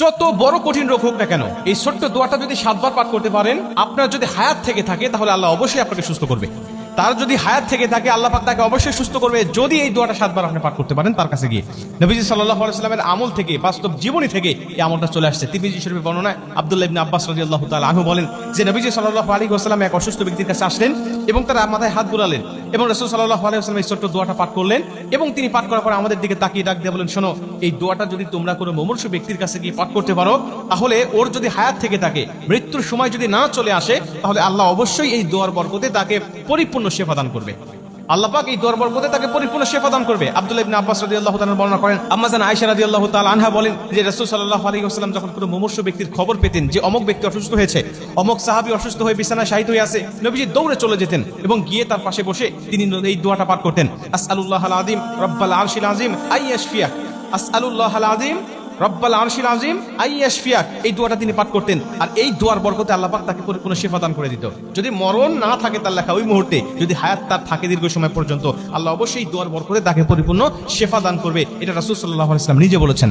যত বড় কঠিন রোগ হোক না কেন, এই ছোট্ট দোয়াটা যদি 7 বার পাঠ করতে পারেন, আপনার যদি হায়াত থেকে থাকে তাহলে আল্লাহ অবশ্যই আপনাকে সুস্থ করবে। তার যদি হায়াত থেকে থাকে আল্লাহ পাক তাকে অবশ্যই সুস্থ করবে, যদি এই দোয়াটা 7 বার আপনি পাঠ করতে পারেন তার কাছে গিয়ে। নবীজি সাল্লাল্লাহু আলাইহি ওয়াসাল্লামের আমল থেকে, বাস্তব জীবনী থেকে এই আমলটা চলে আসছে। তিরমিজি শরীফে বর্ণনা, আব্দুল্লাহ ইবনে আব্বাস রাদিয়াল্লাহু তাআলা আনহু বলেন যে নবীজি সাল্লাল্লাহু আলাইহি ওয়াসাল্লাম এক অসুস্থ ব্যক্তির কাছে আসলেন এবং তার মাথায় হাত বুলালেন এবং রাসূল সাল্লাল্লাহু আলাইহি ওয়াসাল্লাম এই ছোট্ট দোয়াটা পাঠ করলেন এবং তিনি পাঠ করার পর আমাদের দিকে তাকিয়ে ডাক দিয়ে বলেন, শোনো, এই দোয়াটা যদি তোমরা কোনো মুমূর্ষু ব্যক্তির কাছে গিয়ে পাঠ করতে পারো, তাহলে ওর যদি হায়াত থেকে থাকে, মৃত্যুর সময় যদি না চলে আসে, তাহলে আল্লাহ অবশ্যই এই দোয়ার বরকতে তাকে পরিপূর্ণ শিফা দান করবে। আল্লাহ পাক এই দোয়ার বরকতে তাকে পরিপূর্ণ শিফা দান করবে। আব্দুল্লাহ ইবনে আব্বাস রাদিয়াল্লাহু তাআলা বর্ণনা করেন, আম্মা জান আয়েশা রাদিয়াল্লাহু তাআলা আনহা বলেন যে রাসূল সাল্লাল্লাহু আলাইহি ওয়াসাল্লাম যখন কোনো মুমূর্ষু ব্যক্তির খবর পেতেন যে অমুক ব্যক্তি অসুস্থ হয়েছে, অমুক সাহাবী অসুস্থ হয়ে বিছানায় শায়িত হয়ে আছে, নবীজি দৌড়ে চলে যেতেন এবং গিয়ে তার পাশে বসে তিনি এই দোয়াটা পাঠ করতেন, আসআলুল্লাহাল আযীম রাব্বাল আরশিল আযীম আইয়াশফিয়াক, আসআলুল্লাহাল আযীম রব্বাল আরশিল আযীম আইয়াশফিয়াক। এই দোয়াটা তিনি পাঠ করতেন, আর এই দোয়ার বরকতে আল্লাহ পাক তাকে পরিপূর্ণ শিফা দান করে দিত। যদি মরণ না থাকে তার লেখা ওই মুহূর্তে, যদি হায়াত তার থাকে দীর্ঘ সময় পর্যন্ত, আল্লাহ অবশ্যই দোয়ার বরকতে তাকে পরিপূর্ণ শিফা দান করবে। এটা রাসূল সাল্লাল্লাহু আলাইহি ওয়াসাল্লাম নিজে বলেছেন।